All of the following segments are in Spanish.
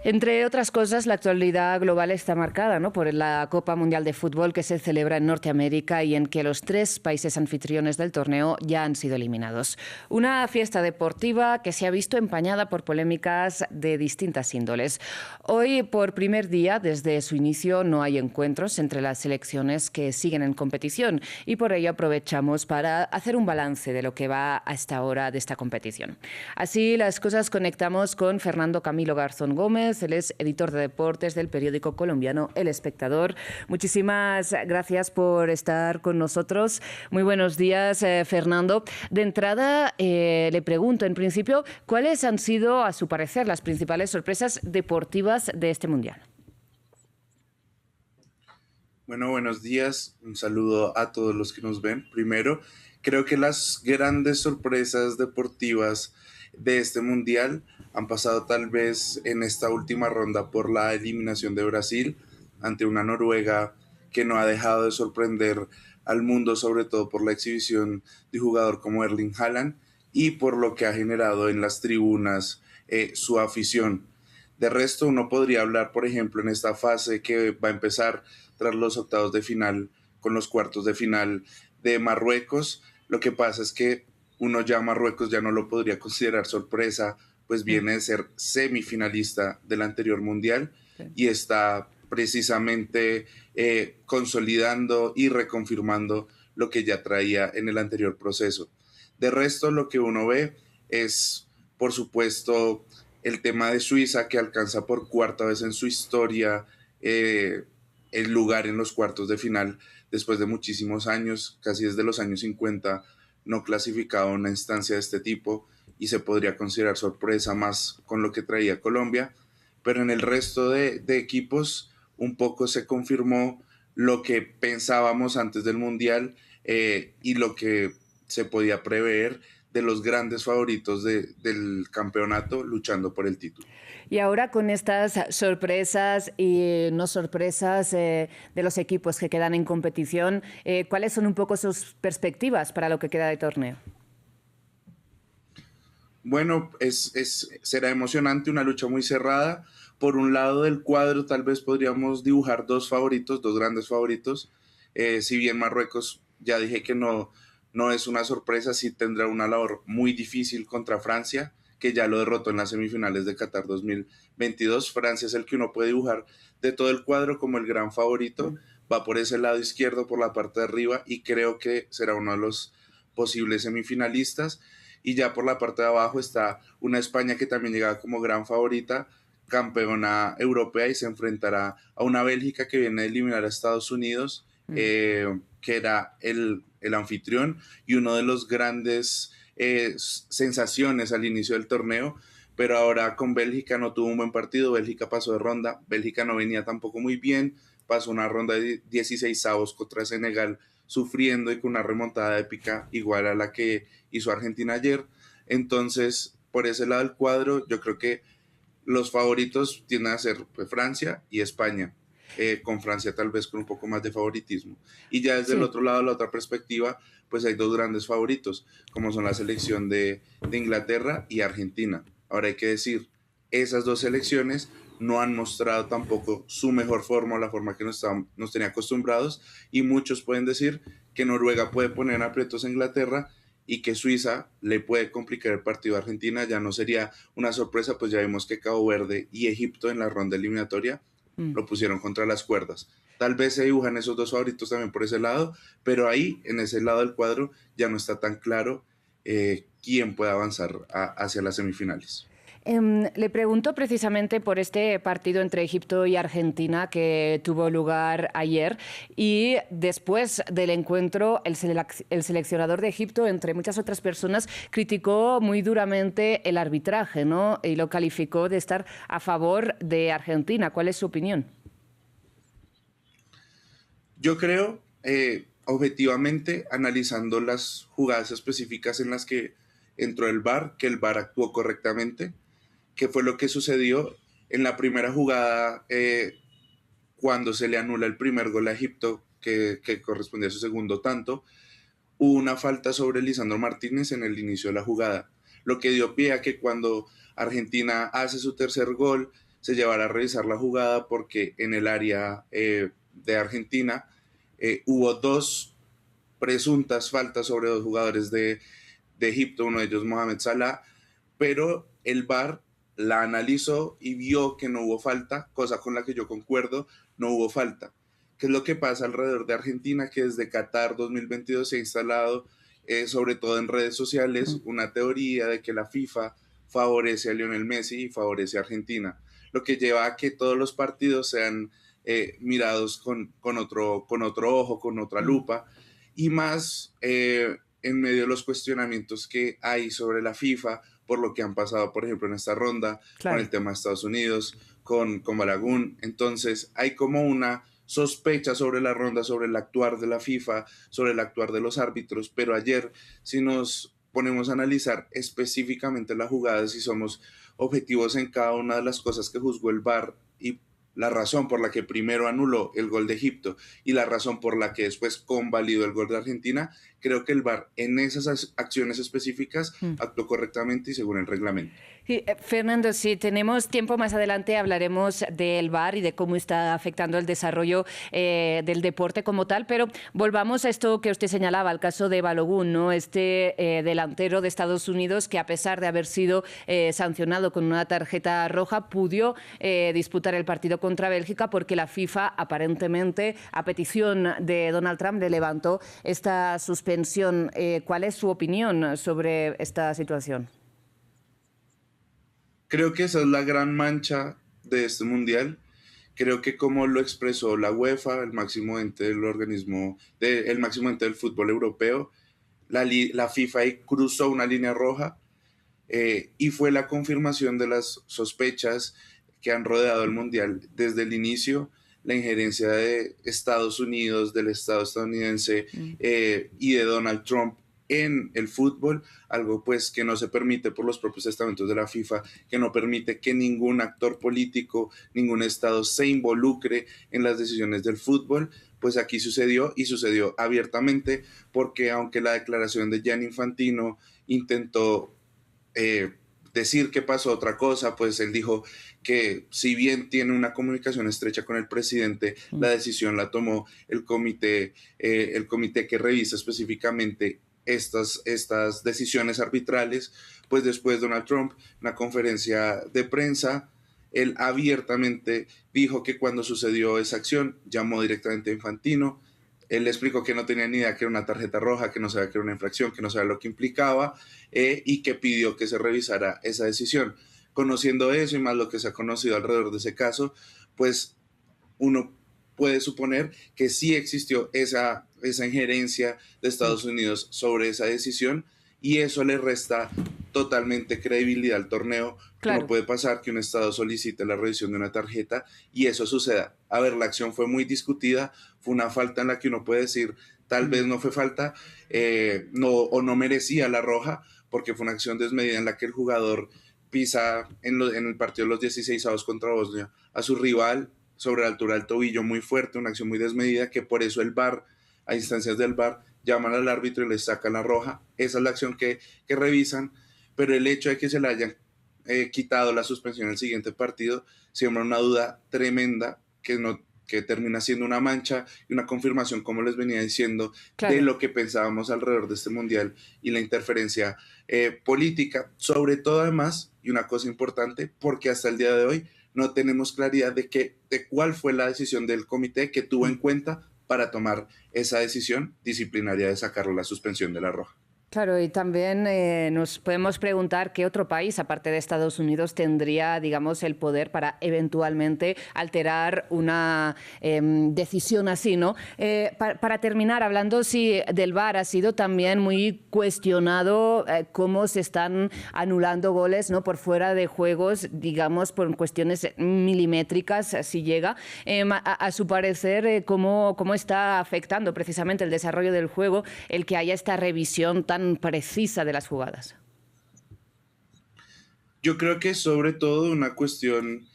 Entre otras cosas, la actualidad global está marcada, ¿no?, por la Copa Mundial de Fútbol que se celebra en Norteamérica y en que los 3 países anfitriones del torneo ya han sido eliminados. Una fiesta deportiva que se ha visto empañada por polémicas de distintas índoles. Hoy, por primer día desde su inicio, no hay encuentros entre las selecciones que siguen en competición y por ello aprovechamos para hacer un balance de lo que va hasta ahora de esta competición. Así las cosas, conectamos con Fernando Camilo Garzón Gómez. Él es editor de deportes del periódico colombiano El Espectador. Muchísimas gracias por estar con nosotros. Muy buenos días, Fernando. De entrada, le pregunto, en principio, ¿cuáles han sido, a su parecer, las principales sorpresas deportivas de este Mundial? Bueno, buenos días. Un saludo a todos los que nos ven. Primero, creo que las grandes sorpresas deportivas de este mundial han pasado tal vez en esta última ronda por la eliminación de Brasil ante una Noruega que no ha dejado de sorprender al mundo, sobre todo por la exhibición de un jugador como Erling Haaland y por lo que ha generado en las tribunas su afición. De resto, uno podría hablar, por ejemplo, en esta fase que va a empezar tras los octavos de final con los cuartos de final de Marruecos. Lo que pasa es que uno ya Marruecos ya no lo podría considerar sorpresa, pues viene de ser semifinalista del anterior mundial y está precisamente consolidando y reconfirmando lo que ya traía en el anterior proceso. De resto, lo que uno ve es, por supuesto, el tema de Suiza, que alcanza por cuarta vez en su historia el lugar en los cuartos de final, después de muchísimos años, casi desde los años 50, no clasificaba una instancia de este tipo y se podría considerar sorpresa más con lo que traía Colombia, pero en el resto de equipos un poco se confirmó lo que pensábamos antes del Mundial y lo que se podía prever de los grandes favoritos del campeonato luchando por el título. Y ahora, con estas sorpresas y no sorpresas de los equipos que quedan en competición, ¿cuáles son un poco sus perspectivas para lo que queda de torneo? Bueno, será emocionante, una lucha muy cerrada. Por un lado del cuadro tal vez podríamos dibujar dos favoritos, dos grandes favoritos. Si bien Marruecos, ya dije que no es una sorpresa, sí tendrá una labor muy difícil contra Francia, que ya lo derrotó en las semifinales de Qatar 2022. Francia es el que uno puede dibujar de todo el cuadro como el gran favorito. Va por ese lado izquierdo, por la parte de arriba, y creo que será uno de los posibles semifinalistas. Y ya por la parte de abajo está una España que también llega como gran favorita, campeona europea, y se enfrentará a una Bélgica que viene a eliminar a Estados Unidos, que era el anfitrión y uno de los grandes sensaciones al inicio del torneo, pero ahora con Bélgica no tuvo un buen partido. Bélgica pasó de ronda, Bélgica no venía tampoco muy bien, pasó una ronda de 16avos contra Senegal sufriendo y con una remontada épica igual a la que hizo Argentina ayer. Entonces, por ese lado del cuadro, yo creo que los favoritos tienden a ser Francia y España, con Francia tal vez con un poco más de favoritismo. Y ya desde el Sí. otro lado, la otra perspectiva, pues hay dos grandes favoritos, como son la selección de Inglaterra y Argentina. Ahora hay que decir, esas dos selecciones no han mostrado tampoco su mejor forma, la forma que nos tenía acostumbrados, y muchos pueden decir que Noruega puede poner en aprietos a Inglaterra y que Suiza le puede complicar el partido a Argentina. Ya no sería una sorpresa, pues ya vimos que Cabo Verde y Egipto en la ronda eliminatoria lo pusieron contra las cuerdas. Tal vez se dibujan esos dos favoritos también por ese lado, pero ahí, en ese lado del cuadro, ya no está tan claro quién puede avanzar hacia las semifinales. Le pregunto precisamente por este partido entre Egipto y Argentina que tuvo lugar ayer, y después del encuentro el seleccionador de Egipto, entre muchas otras personas, criticó muy duramente el arbitraje, ¿no?, y lo calificó de estar a favor de Argentina. ¿Cuál es su opinión? Yo creo, objetivamente, analizando las jugadas específicas en las que entró el VAR, que el VAR actuó correctamente, que fue lo que sucedió en la primera jugada cuando se le anula el primer gol a Egipto, que correspondía a su segundo tanto. Hubo una falta sobre Lisandro Martínez en el inicio de la jugada, lo que dio pie a que cuando Argentina hace su tercer gol, se llevara a revisar la jugada porque en el área de Argentina hubo dos presuntas faltas sobre dos jugadores de Egipto, uno de ellos Mohamed Salah, pero el VAR la analizó y vio que no hubo falta, cosa con la que yo concuerdo, no hubo falta. ¿Qué es lo que pasa alrededor de Argentina? Que desde Qatar 2022 se ha instalado, sobre todo en redes sociales, una teoría de que la FIFA favorece a Lionel Messi y favorece a Argentina, lo que lleva a que todos los partidos sean mirados con otro ojo, con otra lupa, y más en medio de los cuestionamientos que hay sobre la FIFA, por lo que han pasado, por ejemplo, en esta ronda, con Claro. el tema de Estados Unidos, con Balaguer. Entonces, hay como una sospecha sobre la ronda, sobre el actuar de la FIFA, sobre el actuar de los árbitros, pero ayer, si nos ponemos a analizar específicamente las jugadas, si somos objetivos en cada una de las cosas que juzgó el VAR y la razón por la que primero anuló el gol de Egipto y la razón por la que después convalidó el gol de Argentina, creo que el VAR en esas acciones específicas actuó correctamente y según el reglamento. Sí, Fernando, si tenemos tiempo más adelante hablaremos del VAR y de cómo está afectando el desarrollo del deporte como tal, pero volvamos a esto que usted señalaba, al caso de Balogun, ¿no? Este delantero de Estados Unidos que a pesar de haber sido sancionado con una tarjeta roja, pudo disputar el partido contra Bélgica porque la FIFA aparentemente a petición de Donald Trump le levantó esta suspensión. ¿Cuál es su opinión sobre esta situación? Creo que esa es la gran mancha de este mundial. Creo que como lo expresó la UEFA, el máximo ente del organismo, el máximo ente del fútbol europeo, la FIFA ahí cruzó una línea roja y fue la confirmación de las sospechas que han rodeado el mundial desde el inicio, la injerencia de Estados Unidos, del Estado estadounidense y de Donald Trump en el fútbol, algo pues que no se permite por los propios estamentos de la FIFA, que no permite que ningún actor político, ningún estado se involucre en las decisiones del fútbol. Pues aquí sucedió y sucedió abiertamente porque aunque la declaración de Gianni Infantino intentó decir que pasó otra cosa, pues él dijo que si bien tiene una comunicación estrecha con el presidente, la decisión la tomó el comité que revisa específicamente estas decisiones arbitrales. Pues después Donald Trump, en una conferencia de prensa, él abiertamente dijo que cuando sucedió esa acción llamó directamente a Infantino. Él le explicó que no tenía ni idea que era una tarjeta roja, que no sabía que era una infracción, que no sabía lo que implicaba y que pidió que se revisara esa decisión. Conociendo eso y más lo que se ha conocido alrededor de ese caso, pues uno puede suponer que sí existió esa injerencia de Estados Unidos sobre esa decisión y eso le resta totalmente credibilidad al torneo. No Claro. puede pasar que un Estado solicite la revisión de una tarjeta y eso suceda. A ver, la acción fue muy discutida, fue una falta en la que uno puede decir, tal vez no fue falta, no, o no merecía la roja, porque fue una acción desmedida en la que el jugador pisa en el partido de los 16 avos contra Bosnia a su rival sobre la altura del tobillo muy fuerte, una acción muy desmedida, que por eso el VAR, a instancias del VAR, llaman al árbitro y le sacan la roja. Esa es la acción que revisan, pero el hecho de que se le hayan quitado la suspensión al siguiente partido siembra una duda tremenda que termina siendo una mancha y una confirmación, como les venía diciendo, de Claro. lo que pensábamos alrededor de este mundial y la interferencia política, sobre todo además, y una cosa importante, porque hasta el día de hoy no tenemos claridad de cuál fue la decisión del comité que tuvo en cuenta para tomar esa decisión disciplinaria de sacarle la suspensión de la roja. Claro, y también nos podemos preguntar qué otro país, aparte de Estados Unidos, tendría, digamos, el poder para eventualmente alterar una decisión así, ¿no? Para terminar, hablando del VAR, ha sido también muy cuestionado cómo se están anulando goles, ¿no? Por fuera de juegos, digamos, por cuestiones milimétricas, si llega. A su parecer, ¿cómo está afectando precisamente el desarrollo del juego el que haya esta revisión tan precisa de las jugadas? Yo creo que sobre todo una cuestión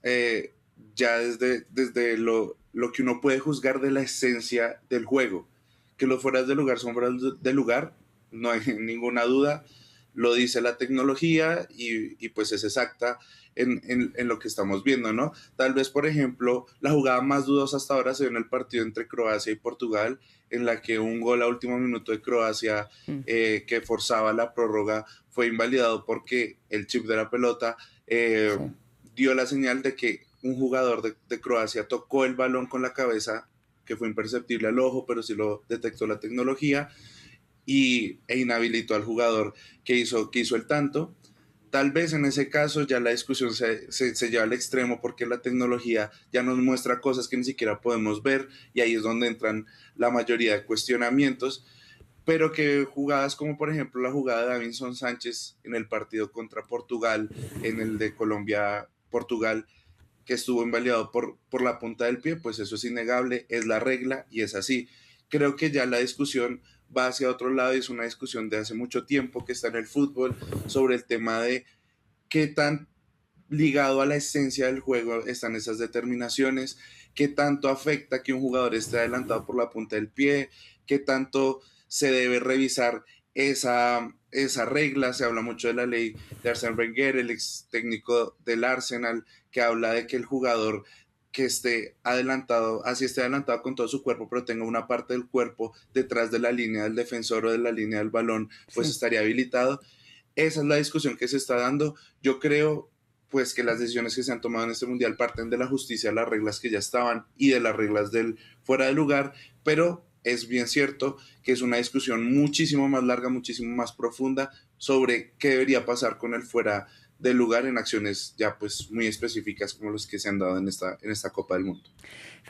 eh, ya desde lo que uno puede juzgar de la esencia del juego, que los fueras de lugar son fueras de lugar, no hay ninguna duda. lo dice la tecnología y pues es exacta en lo que estamos viendo, ¿no? Tal vez, por ejemplo, la jugada más dudosa hasta ahora se dio en el partido entre Croacia y Portugal, en la que un gol a último minuto de Croacia Mm, que forzaba la prórroga fue invalidado porque el chip de la pelota eh, sí. dio la señal de que un jugador de Croacia tocó el balón con la cabeza, que fue imperceptible al ojo, pero sí lo detectó la tecnología, e inhabilitó al jugador que hizo el tanto. Tal vez en ese caso ya la discusión se lleva al extremo porque la tecnología ya nos muestra cosas que ni siquiera podemos ver y ahí es donde entran la mayoría de cuestionamientos, pero que jugadas como por ejemplo la jugada de Davinson Sánchez en el partido contra Portugal, en el de Colombia-Portugal, que estuvo invalidado por la punta del pie, pues eso es innegable, es la regla y es así. Creo que ya la discusión va hacia otro lado y es una discusión de hace mucho tiempo que está en el fútbol sobre el tema de qué tan ligado a la esencia del juego están esas determinaciones, qué tanto afecta que un jugador esté adelantado por la punta del pie, qué tanto se debe revisar esa regla. Se habla mucho de la ley de Arsène Wenger, el ex técnico del Arsenal, que habla de que el jugador que esté adelantado, así esté adelantado con todo su cuerpo, pero tenga una parte del cuerpo detrás de la línea del defensor o de la línea del balón, pues Sí. estaría habilitado. Esa es la discusión que se está dando. Yo creo pues que las decisiones que se han tomado en este mundial parten de la justicia, las reglas que ya estaban y de las reglas del fuera de lugar, pero es bien cierto que es una discusión muchísimo más larga, muchísimo más profunda sobre qué debería pasar con el fuera del lugar en acciones ya pues muy específicas como las que se han dado en esta Copa del Mundo.